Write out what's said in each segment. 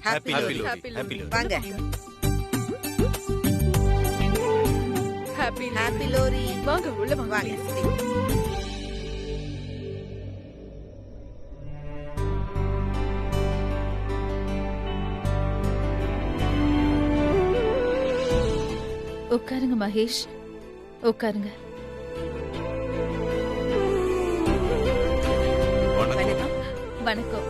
Happy Lohri. வாங்க. Happy Lohri. வாங்க உள்ள வாங்க. வாங்க. உட்காருங்க மகேஷ், உட்காருங்க. வணக்கம். வணக்கம்.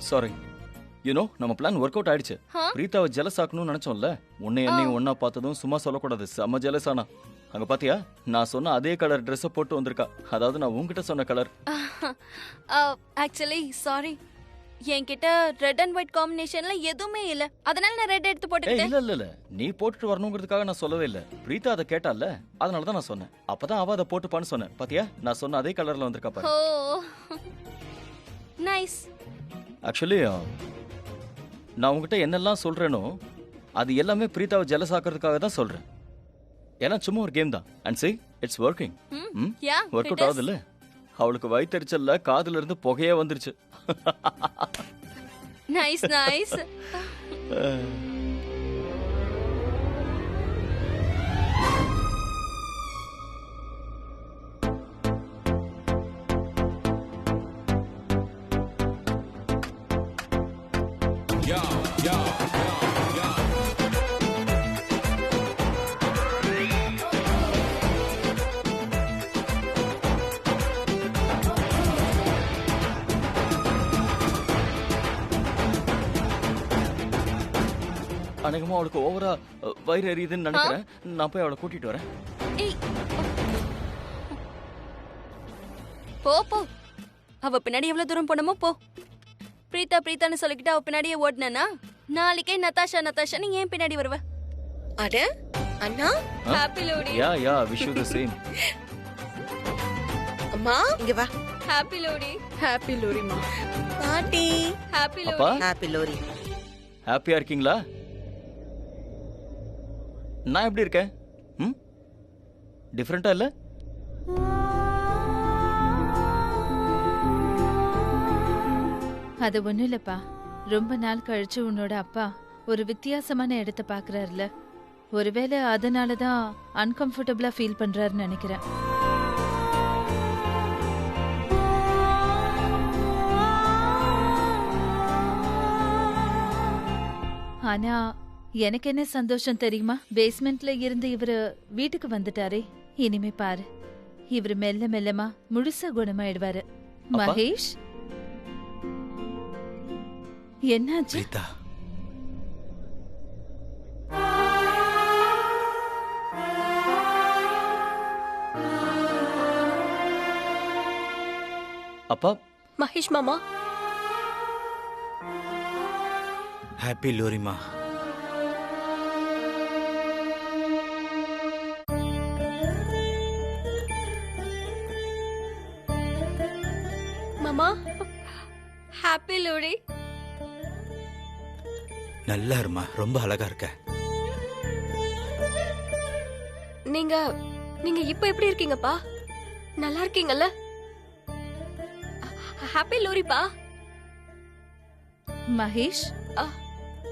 சாரி, நம்ம பிளான் ஒர்க் அவுட் ஆயிடுச்சு. பிரீத்தாவை ஜெலஸ் ஆக்கணும்னு நினைச்சோம்ல, உன்னை என்னையும் ஒன்னா பார்த்ததும் சும்மா சொல்லக்கூடாது, செம்ம ஜெலஸ் ஆனா. அங்க பாத்தியா, நான் சொன்ன அதே கலர் ட்ரெஸ் போட்டு வந்திருக்கா. அதாவது நான் உன்கிட்ட சொன்ன கலர். ஆக்சுவலி சாரி, என்கிட்ட ரெட் அண்ட் ஒயிட் காம்பினேஷன்ல எதுவுமே இல்ல, அதனால நான் ரெட் எடுத்து போட்டுக்கிட்டேன். இல்ல நீ போட்டுட்டு வரணுங்கிறதுக்காக நான் சொல்லவே இல்ல. பிரீத்தா அதை கேட்டால, அதனால தான் நான் சொன்னேன். அப்பதான் அவ அதை போட்டுப்பான்னு சொன்னேன். பாத்தியா, நான் சொன்ன அதே கலர்ல வந்திருக்கா பாரு. ஓ நைஸ். ஆக்சுவலி நான் உங்ககிட்ட என்னெல்லாம் சொல்றேனோ அது எல்லாமே பிரீத்தாவை ஜெலஸ் ஆக்கிறதுக்காக தான் சொல்றேன். ஏன்னா சும்மா ஒரு கேம் தான். And see, it's working. Work out ஆகுது இல்ல. அவளுக்கு வயித்தெரிச்சல்ல காதுல இருந்து புகையே வந்துருச்சு. Nice nice. அநேகமா அவளுக்கு ஓவரா வயிறு எரியுதுன்னு நினைக்கிறேன். நான் போய் அவளை கூட்டிட்டு வரேன். போ போ, அவ பின்னாடி எவ்வளவு தூரம் போனமோ போ. பிரீத்தா பிரீத்தான்னு சொல்லிக்கிட்டு அவ பின்னாடியே ஓடுனா நாளைக்கே நதாஷா நதாஷா நீ ஏன் பின்னாடி வருவ? அட அண்ணா, happy Lohri. Ya wish you the same. அம்மா இங்க வா. ஹாப்பி லோடி. ஹாப்பி லோரிமா. பாட்டி ஹாப்பி அப்பா லோடி. Happy lorry. ஹாப்பியா இருக்கீங்களா? நான் எப்படி இருக்கேன்? டிஃபரெண்டா இல்ல? அது ஒண்ணும் இல்லப்பா, ரொம்ப நாள் கழிச்சு உன்னோட அப்பா ஒரு வித்தியாசமான இடத்தை பாக்குறாருல, ஒருவேளை அதனால தான் அன்கம்ஃபர்டபுளா ஃபீல் பண்றாருன்னு நினைக்கிறேன். ஆனா எனக்கு என்ன சந்தோஷம் தெரியுமா? பேஸ்மெண்ட்ல இருந்து இவரு வீட்டுக்கு வந்துட்டாரே. இனிமே பாரு, இவரு மெல்ல மெல்லமா முழுசா குணமாயிடுவாரு. மகேஷ், என்னாச்சு? பிரீதா, அப்பா, மகேஷ் மாமா, ஹாப்பி லோரிமா. மாமா, ஹாப்பி லோரி. நல்லா இருமா, ரொம்ப அழகா இருக்க. நீங்க நீங்க இப்ப எப்படி இருக்கீங்கப்பா? நல்லா இருக்கீங்கல்ல? ஹாப்பி லோரிப்பா. மகேஷ், ஆ.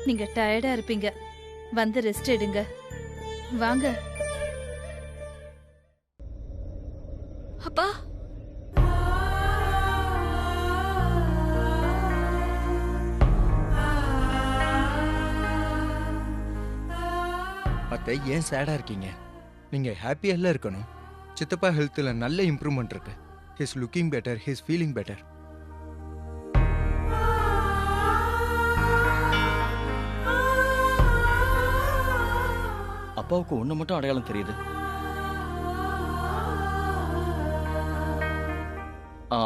நீங்க டயர்டா இருப்பீங்க, வந்து ரெஸ்ட் எடுங்க. வாங்க. அப்பா, அத்தை, ஏன் சேடா இருக்கீங்க? நீங்க ஹாப்பியா இருக்கணும். சித்தப்பா ஹெல்த்ல நல்ல இம்ப்ரூவ்மெண்ட் இருக்கு. His looking better, his feeling better. அப்பாவுக்கு ஒண்ணு மட்டும் அடையாளம் தெரியுது.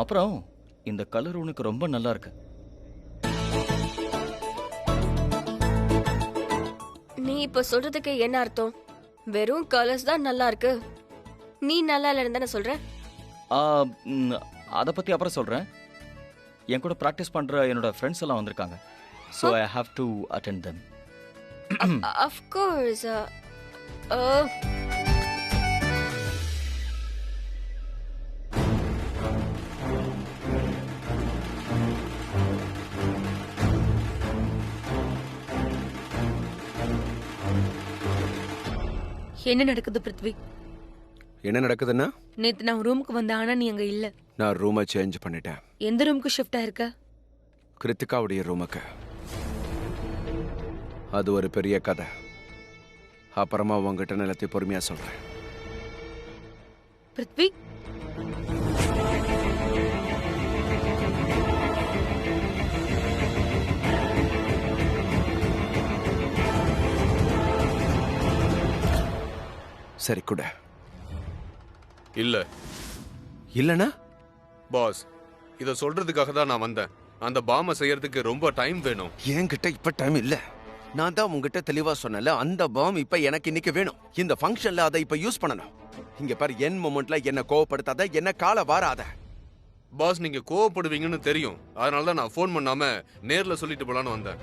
அப்புறம் இந்த கலர் உனக்கு ரொம்ப நல்லா இருக்கு. நீ இப்ப சொல்றதுக்கு என்ன அர்த்தம்? வெறும் கலர்ஸ் தான் நல்லா இருக்கு, நீ நல்லா இல்லைன்னு தானே சொல்ற? அதை பத்தி அப்புறம் சொல்றேன். என் கூட ப்ராக்டிஸ் பண்ற என்னோட ஃப்ரெண்ட்ஸ் எல்லாம் வந்திருக்காங்க. So I have to attend them. Of course. என்ன நடக்குது பிருத்வி? என்ன நடக்குதுன்னா, நேத்து நான் ரூமுக்கு வந்தேன், ஆனா நீ அங்க இல்ல. நான் ரூமை சேஞ்ச் பண்ணிட்டேன். எந்த ரூமுக்கு ஷிஃப்ட் ஆயிருக்க? கிருத்திகாவுடைய ரூமுக்கு. அது ஒரு பெரிய கதை. அப்புறமா உங்ககிட்ட நிலத்தை பொறுமையா சொல்றேன். பிருத்வி, சரி கூட. இல்ல இல்லனா பாஸ், இத சொல்றதுக்காக தான் நான் வந்தேன். அந்த பாமை செய்யறதுக்கு ரொம்ப டைம் வேணும். என்கிட்ட இப்ப டைம் இல்ல. நான் தான் உங்ககிட்ட தெளிவா சொன்னல, அந்த பாம் இப்ப எனக்கு இன்னைக்கு வேணும். இந்த ஃபங்க்ஷன்ல அதை இப்ப யூஸ் பண்ணணும். இங்க பாரு, என் மொமெண்ட்ல என்ன கோவப்படுத்தாத, என்ன கால வாராத. பாஸ், நீங்க கோவப்படுவீங்கன்னு தெரியும். அதனால தான் நான் ஃபோன் பண்ணாம நேர்ல சொல்லிட்டு போலான்னு வந்தேன்.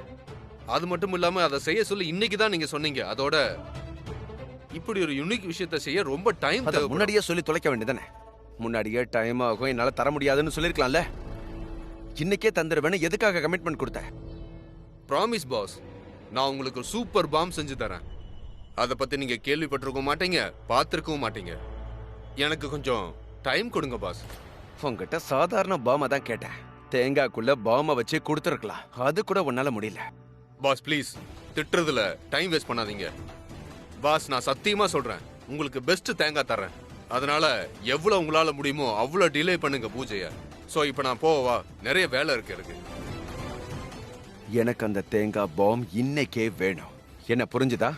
அது மட்டும் இல்லாம அதை செய்ய சொல்லி இன்னைக்கு தான் நீங்க சொன்னீங்க. அதோட இப்படி ஒரு யூனிக் விஷயத்தை செய்ய ரொம்ப டைம் அதை முன்னாடியே சொல்லி தொலைக்க வேண்டியதானே. முன்னாடியே டைம் ஆகும், என்னால தர முடியாதுன்னு சொல்லிருக்கலாம்ல. இன்னைக்கே தந்துருவேன்னு எதுக்காக கமிட்மெண்ட் கொடுத்த? ப்ராமிஸ் பாஸ், நான் உங்களுக்கு சூப்பர் பாம் செஞ்சு தரேன். அதை பத்தி நீங்க கேள்விப்பட்டிருக்க மாட்டீங்க, பார்த்திருக்கவும் மாட்டீங்க. எனக்கு கொஞ்சம் டைம் கொடுங்க பாஸ். உங்ககிட்ட சாதாரண பாமை தான் கேட்டேன். தேங்காய்க்குள்ள பாமை வச்சு கொடுத்துருக்கலாம். அது கூட உன்னால முடியல. பாஸ் ப்ளீஸ், திட்டுறதுல டைம் வேஸ்ட் பண்ணாதீங்க. பாஸ், நான் சத்தியமா சொல்றேன், உங்களுக்கு பெஸ்ட் தேங்காய் தரேன். அதனால எவ்வளவு உங்களால முடியுமோ அவ்வளவு டிலே பண்ணுங்க பூஜைய. சோ இப்ப நான் போவா, நிறைய வேலை இருக்கு எனக்கு. எனக்கு அந்த தேங்காய் பாம் இன்னைக்கே வேணும். என்ன புரிஞ்சுதா?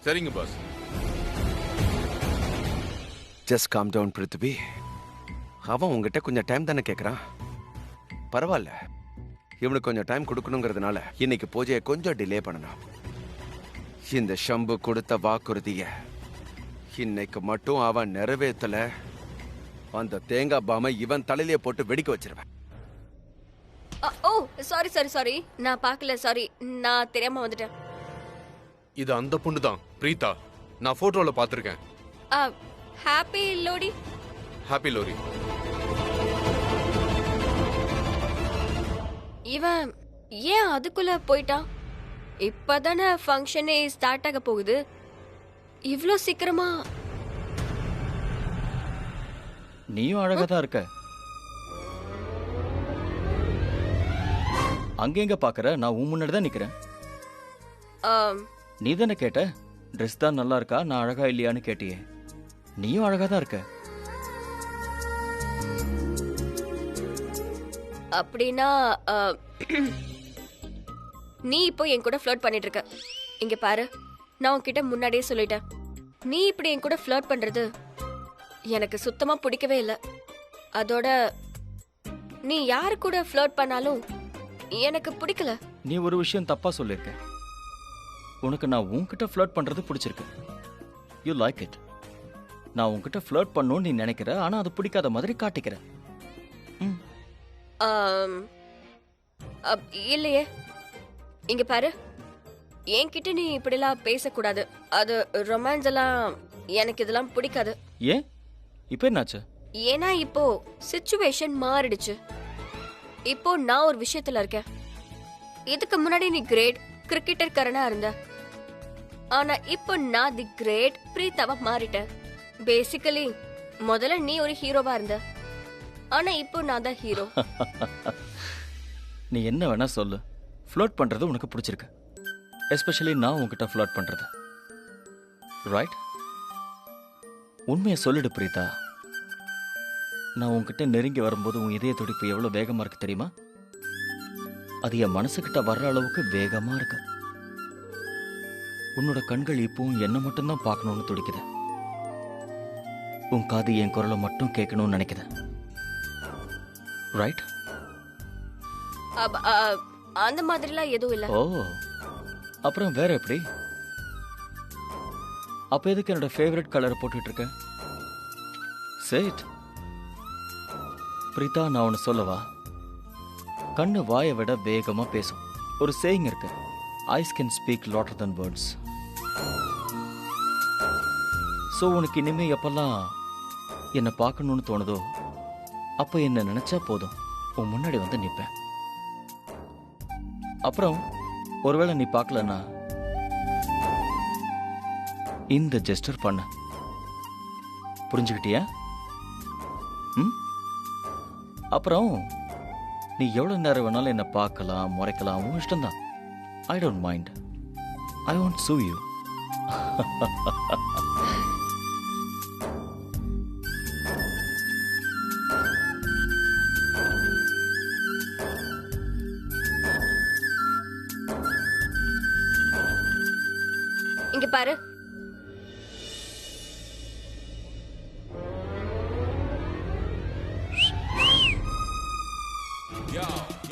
சரிங்க boss. Just calm down Prithvi. அவன் உங்ககிட்ட கொஞ்சம் டைம் தானே கேட்கறான். பரவாயில்ல, இவனுக்கு கொஞ்சம் டைம் கொடுக்கணுங்கிறதுனால இன்னைக்கு பூஜையை கொஞ்சம் டிலே பண்ணணும். இந்த ஷம்பு கொடுத்த வாக்குறுதிய இன்னைக்கு மட்டும் அவன் நிறைவேற்றல, அந்த தேங்காய் பாமை இவன் தலையிலே போட்டு வெடிக்க வச்சிருவேன். ஓ சாரி சாரி சாரி, நான் பார்க்கல, சாரி, நான் தெரியாம வந்துட்டேன். இது அந்த பொண்ணு தான், பிரீதா. நான் போட்டோல பாத்திருக்கேன். ஹாப்பி லோடி. ஹாப்பி லோரி. இவன் ஏன் அதுக்குள்ள போயிட்டான்? இப்பதானே ஃபங்க்ஷனே ஸ்டார்ட் ஆக போகுது. இவ்ளோ சீக்கிரமா? நீயும் அழகா தான் இருக்க. அங்க எங்க பாக்குற? நான் உன் முன்னாடி தான் நிக்கிறேன். நீ தானே கேட்ட, ட்ரெஸ் தான் நல்லா இருக்கா, நான் அழகா இல்லையான்னு கேட்டியே. நீயும் அழகா தான் இருக்க. அப்படின்னா நீ இப்போ என் கூட ஃப்ளர்ட் பண்ணிட்டு இருக்க. இங்க பாரு, நான் உன்கிட்ட முன்னாடியே சொல்லிட்டேன், நீ இப்படி என் கூட ஃப்ளர்ட் பண்றது எனக்கு சுத்தமா பிடிக்கவே இல்லை. அதோட நீ யாரு கூட ஃப்ளர்ட் பண்ணாலும் எனக்கு பிடிக்கல. நீ ஒரு விஷயம் தப்பா சொல்லிருக்க. உனக்கு நான் உன்கிட்ட ஃப்ளர்ட் பண்றது பிடிச்சிருக்கு. You like it. நான் உன்கிட்ட ஃப்ளர்ட் பண்ணணும்னு நீ நினைக்கிற, ஆனா அது பிடிக்காத மாதிரி காட்டிக்கிற. இல்லையே. இங்க பாரு, என்கிட்ட நீ இப்படிலாம் பேசக்கூடாது. அது ரொமான்ஸ் எல்லாம் எனக்கு இதெல்லாம் பிடிக்காது. ஏன் இப்ப என்னாச்சு? ஏன்னா இப்போ சிச்சுவேஷன் மாறிடுச்சு. இப்போ நான் ஒரு விஷயத்துல இருக்கேன். இதுக்கு முன்னாடி நீ கிரேட் கிரிக்கெட்டர்காரனா இருந்த, ஆனா இப்போ நான் தி கிரேட் பிரீதாவா மாறிட்டேன். பேசிக்கலி முதல்ல நீ ஒரு ஹீரோவா இருந்த, ஆனா இப்போ நான் தான் ஹீரோ. நீ என்ன வேணா சொல்லு, ஃப்ளர்ட் பண்றது உனக்கு பிடிச்சிருக்கு. எஸ்பெஷலி நான் உன்கிட்ட ஃப்ளர்ட் பண்றது. ரைட்? உண்மையை சொல்லிடு பிரீதா. நான் உன்கிட்ட நெருங்கி வரும்போது உன் இதய துடிப்பு எவ்வளவு வேகமா இருக்கு தெரியுமா? அது என் மனசுக்கிட்ட வர்ற அளவுக்கு வேகமா இருக்கு. உன்னோட கண்கள் இப்பவும் என்ன மட்டும்தான் பார்க்கணும்னு துடிக்குது. உன் காது என் குரலை மட்டும் கேட்கணும்னு நினைக்குது. ரைட்? அந்த மாதிரிலாம் எதுவும் இல்ல. ஓ, அப்புறம் வேற எப்படி? அப்ப எதுக்கு என்னோட ஃபேவரட் கலர் போட்டுட்டு இருக்க? சேட் பிரீதா, நான் ஒன்னு சொல்லவா? கண்ணு வாயை விட வேகமா பேசும். ஒரு சேயிங் இருக்கு, eyes can speak louder than words. So உனக்கு இனிமே எப்பெல்லாம் என்ன பார்க்கணும்னு தோணுதோ அப்ப என்ன நினைச்சா போதும், உன் முன்னாடி வந்து நிப்பேன். அப்புறம் ஒருவேளை நீ பார்க்கலன்னா இந்த ஜெஸ்டர் பண்ண. புரிஞ்சுக்கிட்டியா? அப்புறம் நீ எவ்வளவு நேரம் வேணாலும் என்ன பார்க்கலாம், முறைக்கலாம், உன் இஷ்டம்தான். I don't mind. I want see you. இங்க பாரு,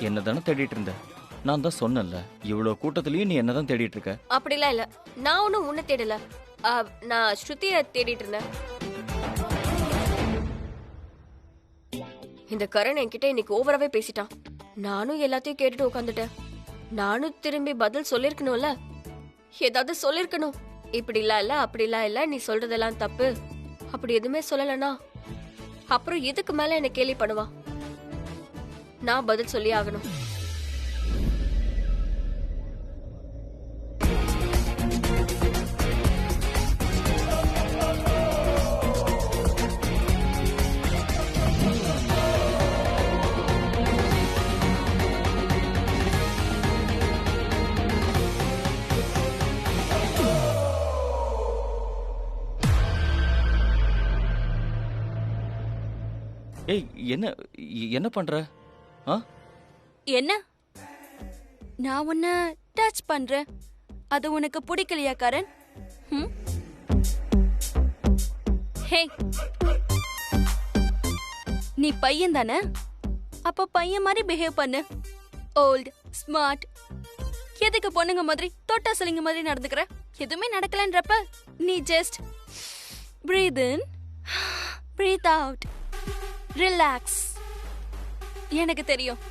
என்னதானே தேடிட்டு இருந்த? நான் தான் சொன்னேன்ல, இவ்வளவு கூட்டத்திலயும் நீ என்னதான் தேடிட்டு இருக்க. அப்படிலாம் இல்ல. நான் ஒன்னும் உன்னை தேடல. நான் ஸ்ருதிய தேடிட்டு இருந்தேன். இந்த கரண் என்கிட்ட இன்னைக்கு ஓவராவே பேசிட்டான். நானும் எல்லாத்தையும் கேட்டுட்டு உட்காந்துட்டேன். நானும் திரும்பி பதில் சொல்லிருக்கணும்ல, ஏதாவது சொல்லிருக்கணும். இப்படிலாம் இல்ல, அப்படிலாம் இல்ல, நீ சொல்றதெல்லாம் தப்பு, அப்படி எதுவுமே சொல்லலனா அப்புறம் இதுக்கு மேல என்ன கேலி பண்ணுவா? நான் பதில் சொல்லி ஆகணும். ஏய், என்ன என்ன பண்ற? என்ன? நான் உன்னை டச் பண்றேன், அது உனக்கு பிடிக்கலையா கரண்? ஹே, நீ பையன் தானே? அப்ப பையன் மாதிரி பிஹேவ் பண்ணு. Old smart. எதுக்கு பொண்ணுங்க மாதிரி தொட்டா சலிங்க மாதிரி நடந்துக்கிற? எதுவுமே நடக்கலன்றப்ப நீ ஜஸ்ட் பிரீத் இன், பிரீத் அவுட், ரிலாக்ஸ். எனக்கு தெரியும்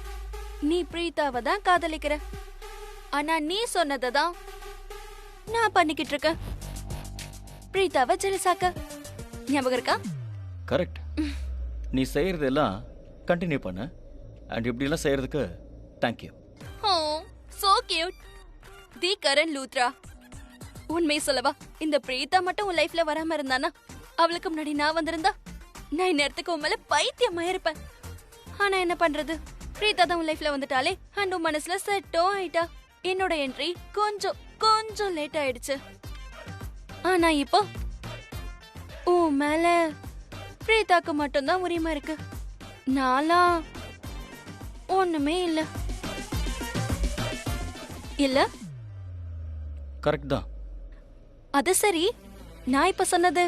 நீ பிரீதாவை தான் காதலிக்கிற, ஆனா நீ சொன்னதை தான் நான் பண்ணிக்கிட்டு இருக்க. பிரீதாவை ஜெலஸாக்க. ஞாபகம் இருக்கா? கரெக்ட். நீ செய்யறதெல்லாம் கண்டினியூ பண்ண. அண்ட் இப்படி எல்லாம் செய்யறதுக்கு தேங்க்யூ. ஓ, சோ கியூட். தி கரண் லூத்ரா. உண்மையை சொல்லவா, இந்த பிரீதா மட்டும் உன் லைஃப்ல வராம இருந்தானா, அவளுக்கு முன்னாடி நான் வந்திருந்தா நான் இந்நேரத்துக்கு உன் மேல பைத்தியமா இருப்பேன். ஆனா என்ன பண்றது, பிரீதா தான் உன் லைஃப்ல வந்துட்டாலே அண்ட் உன் மனசுல செட்டோ ஆயிட்டா. என்னோட என்ட்ரி கொஞ்சம் லேட் ஆயிடுச்சு. ஆனா இப்போ உன் மேல பிரீதாக்கு மட்டும்தான் உரிமை இருக்கு. நாளா ஒண்ணுமே இல்ல. இல்ல கரெக்ட் தான். அது சரி, நான் இப்ப சொன்னது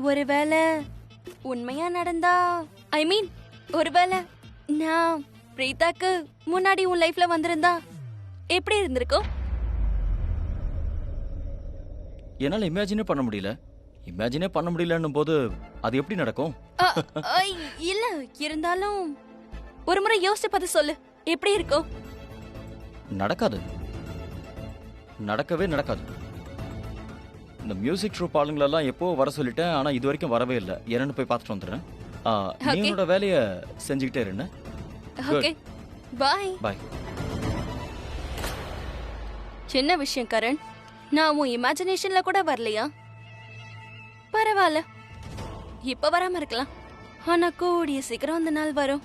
ஒருவேளை உண்மையா நடந்தா, ஐ மீன் ஒருவேளை நான் பிரீதாக்கு முன்னாடி உன் லைஃப்ல வந்திருந்தா எப்படி இருந்திருக்கும்? என்னால இமேஜினே பண்ண முடியல. இமேஜினே பண்ண முடியலன்னும் போது அது எப்படி நடக்கும்? இல்ல, இருந்தாலும் ஒரு முறை யோசிச்சு பார்த்து சொல்லு, எப்படி இருக்கும்? நடக்காது, நடக்கவே நடக்காது. இந்த மியூசிக் ட்ரூப் ஆளுங்களெல்லாம் எப்போ வர சொல்லிட்டேன், ஆனா இது வரைக்கும் வரவே இல்லை. என்னன்னு போய் பார்த்துட்டு வந்துடுறேன். நீ உன்னோட வேலையை செஞ்சுக்கிட்டே இருந்த. ஓகே, பாய். பாய். சின்ன விஷயம் கரண், நான் உன் இமேஜினேஷன்ல கூட வரலையா? பரவாயில்ல, இப்ப வராம இருக்கலாம். ஆனா கூடிய சீக்கிரம் அந்த நாள் வரும்.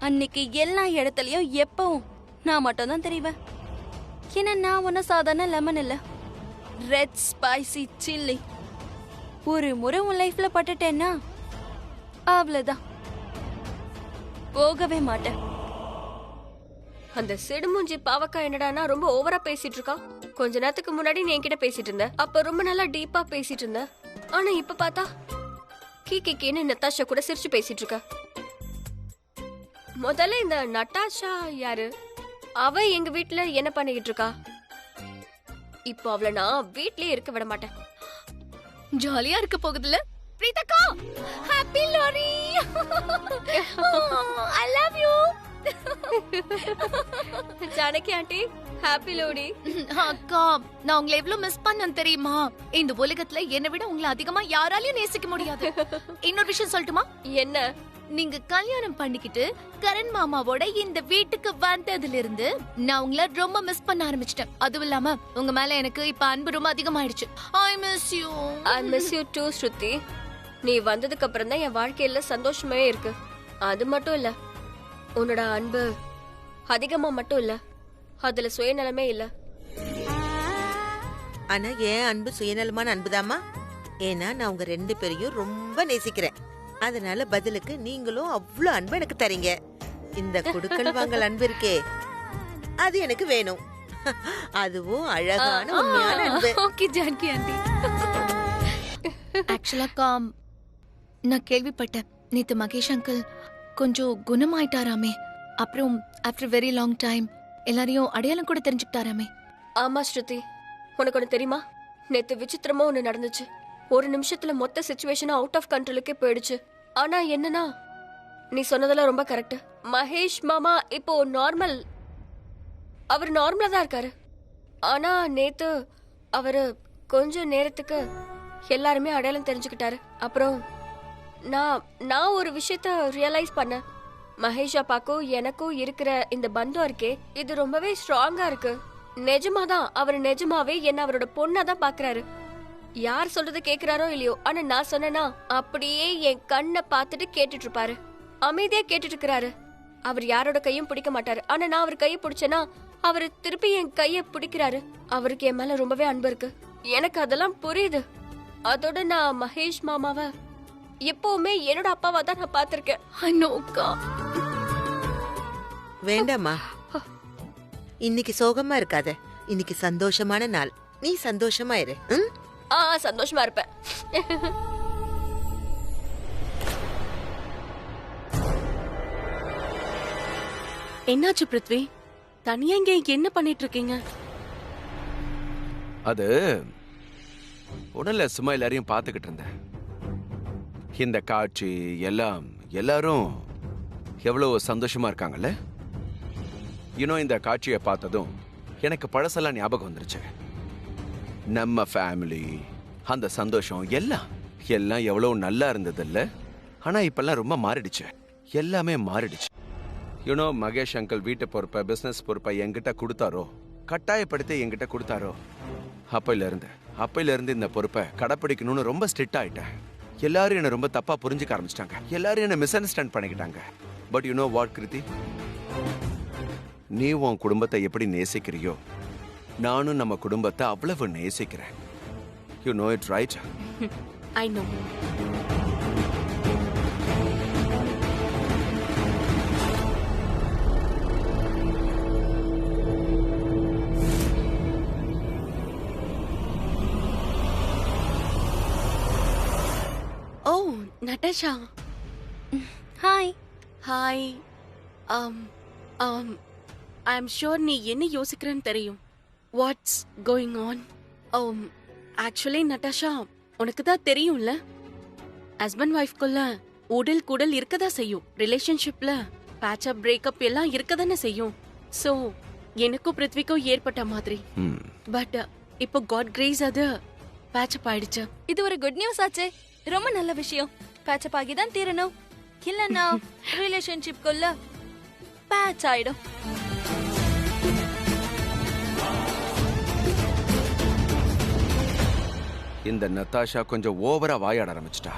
அன்னைக்கு எல்லா இடத்துலயும் எப்பவும் நான் மட்டும் தான் தெரிவேன். ஏன்னா நான் ஒன்னும் சாதாரண லெமன் இல்ல, ரெட் ஸ்பைசி சில்லி. ஒரு முறை உன் லைஃப்ல பட்டுட்டேன்னா அவ்வளவுதான், போகவே மாட்டேன். அந்த சிடுமூஞ்சி பாவக்கா என்னடானா ரொம்ப ஓவரா பேசிட்டு இருக்கா. கொஞ்ச நேரத்துக்கு முன்னாடி நீ என்கிட்ட பேசிட்டு இருந்த, அப்ப ரொம்ப நல்லா டீப்பா பேசிட்டு இருந்த. ஆனா இப்ப பார்த்தா கீன்னு நட்டாஷா கூட சிரிச்சு பேசிட்டு இருக்க. முதல்ல இந்த நட்டாஷா யாரு? அவ எங்க வீட்டுல என்ன பண்ணிக்கிட்டு இருக்கா? இப்போ அவளை நான் வீட்லயே இருக்க விட மாட்டேன். ஜாலியா இருக்க போகுதுல பிரீதாக்கா. Happy Lohri. I love you. Janaki aunty, happy Lohri. அக்கா, நான் உங்களை எவ்வளவு மிஸ் பண்ணேன் தெரியுமா? இந்த உலகத்துல என்னை விட உங்களை அதிகமா யாராலையும் நேசிக்க முடியாது. இன்னொரு விஷயம் சொல்லட்டுமா? என்ன? நீங்க கல்யாணம் பண்ணிக்கிட்டு கரண் மாமாவோட இந்த வீட்டுக்கு வந்ததுல இருந்து நான் உங்களை ரொம்ப மிஸ் பண்ண ஆரம்பிச்சிட்டேன். அதுவும் இல்லாம உங்க மேல எனக்கு இப்ப அன்பு ரொம்ப அதிகமாயிடுச்சு. I miss you. I miss you too Shruti. நீ வந்ததுக்கு அப்புறம் தான் என் வாழ்க்கையில சந்தோஷமே இருக்கு. அது மட்டும் இல்ல, உன்னோட அன்பு அதிகமா மட்டும் இல்ல, அதுல சுயநலமே இல்ல. ஆனா என் அன்பு சுயநலமான அன்புதாமா. ஏன்னா நான் உங்க 2 பேரையும் ரொம்ப நேசிக்கிறேன். அதனால பதிலுக்கு நீங்களும் அவ்வளவு அன்பு எனக்கு தரீங்க. இந்த குடுக்கல் வாங்கல் அன்பு இருக்கே, அது எனக்கு வேணும். அதுவும் அழகான உண்மையான அன்பு. Okay Janaki aunty. ஆக்சுவலா நான் கேள்விப்பட்டேன், நேத்து மகேஷ் அங்கிள் கொஞ்சம் குணமாயிட்டாராமே. அப்புறம் ஆஃப்டர் வெரி லாங் டைம் எல்லாரையும் அடையாளம் கூட தெரிஞ்சுக்கிட்டாராமே. ஆமா ஸ்ருதி, உனக்கு ஒண்ணு தெரியுமா? நேத்து விசித்திரமா ஒண்ணு நடந்துச்சு. ஒரு நிமிஷத்துல மொத்த சிச்சுவேஷனும் அவுட் ஆஃப் கண்ட்ரோலுக்கே போயிடுச்சு. ஆனா என்னன்னா, நீ சொன்னதெல்லாம் ரொம்ப கரெக்ட். மகேஷ் மாமா இப்போ நார்மல், அவர் நார்மலா தான் இருக்காரு. ஆனா நேத்து அவரு கொஞ்ச நேரத்துக்கு எல்லாருமே அடையாளம் தெரிஞ்சுக்கிட்டாரு. அப்புறம் நான் ஒரு விஷயத்த ரியலைஸ் பண்ணேன். மகேஷ் அப்பாக்கும் எனக்கும் இருக்கிற இந்த பந்தம் இருக்கே, இது ரொம்பவே ஸ்ட்ராங்கா இருக்கு. நிஜமாதான் அவர் நிஜமாவே என்ன அவரோட பொண்ணா தான் பாக்குறாரு. யார் சொல்றது கேக்குறாரோ இல்லையோ, ஆனா நான் சொன்னேன்னா அப்படியே என் கண்ணை பார்த்துட்டு கேட்டுட்டு இருப்பாரு. அமைதியா கேட்டுட்டு இருக்கிறாரு. அவர் யாரோட கையும் பிடிக்க மாட்டாரு. ஆனா நான் அவர் கையை பிடிச்சேன்னா அவரு திருப்பி என் கைய பிடிக்கிறாரு. அவருக்கு என் மேல ரொம்பவே அன்பு இருக்கு. எனக்கு அதெல்லாம் புரியுது. அதோட நான் மகேஷ் மாமாவை எப்பவுமே என்னோட அப்பாவா தான் நான் பாத்திருக்கேன். வேண்டாமா, இன்னைக்கு சோகமா இருக்காத. இன்னைக்கு சந்தோஷமான நாள். நீ சந்தோஷமா இரு. சந்தோஷமா இருப்பேன். என்னாச்சு பிருத்வி? தனியா இங்க என்ன பண்ணிட்டு இருக்கீங்க? அது உடல்ல சும்மா எல்லாரையும் பார்த்துக்கிட்டு இருந்தேன். இந்த காட்சி எல்லாம் எல்லாரும் எவ்வளவு சந்தோஷமா இருக்காங்கல்ல. இன்னும் இந்த காட்சியை பார்த்ததும் எனக்கு பழசெல்லாம் ஞாபகம் வந்துருச்சு. நம்ம ஃபேமிலி, அந்த சந்தோஷம் எல்லாம் எவ்வளவு நல்லா இருந்தது இல்ல. ஆனா இப்பெல்லாம் ரொம்ப மாறிடுச்சு. எல்லாமே மாறிடுச்சு. மகேஷ் அங்கிள் வீட்டு பொறுப்பை, பிசினஸ் பொறுப்பை என்கிட்ட கொடுத்தாரோ, கட்டாயப்படுத்தி என்கிட்ட கொடுத்தாரோ, அப்பையில இருந்து அப்பையில இருந்து இந்த பொறுப்பை கடைப்பிடிக்கணும்னு ரொம்ப ஸ்ட்ரிக்ட் ஆயிட்டேன். எல்லாரும் என்ன ரொம்ப தப்பா புரிஞ்சுக்க ஆரம்பிச்சிட்டாங்க. எல்லாரும் என்ன மிஸ் அண்டர்ஸ்டாண்ட் பண்ணிக்கிட்டாங்க. பட் யூ நோ வாட் கிருதி, நீ உன் குடும்பத்தை எப்படி நேசிக்கிறியோ நானும் நம்ம குடும்பத்தை அவ்வளவு நேசிக்கிறேன். You know it right? I know. Oh Natasha, hi. Hi. I am sure நீ என்ன யோசிக்கிறேன்னு தெரியும். What's going on? Actually Natasha, உனக்கு தான் தெரியும்ல, ஹஸ்பண்ட் ஒய்ஃப்குள்ள உடல் கூடல் இருக்கதா செய்யும். ரிலேஷன்ஷிப்ல பேட்சப் பிரேக்கப் எல்லாம் இருக்கதானே செய்யும். ஸோ எனக்கும் பிருத்விக்கும் ஏற்பட்ட மாதிரி. பட் இப்போ காட் கிரேஸ் அது பேட்சப் ஆயிடுச்சு. இது ஒரு குட் நியூஸ் ஆச்சே. ரொம்ப நல்ல விஷயம். பேட்சப் ஆகி தான் தீரணும், இல்லன்னா ரிலேஷன்ஷிப்குள்ள பேட்ச் ஆயிடும். இந்த நத்தாஷா கொஞ்சம் ஓவரா வாயாட ஆரம்பிச்சிட்டா.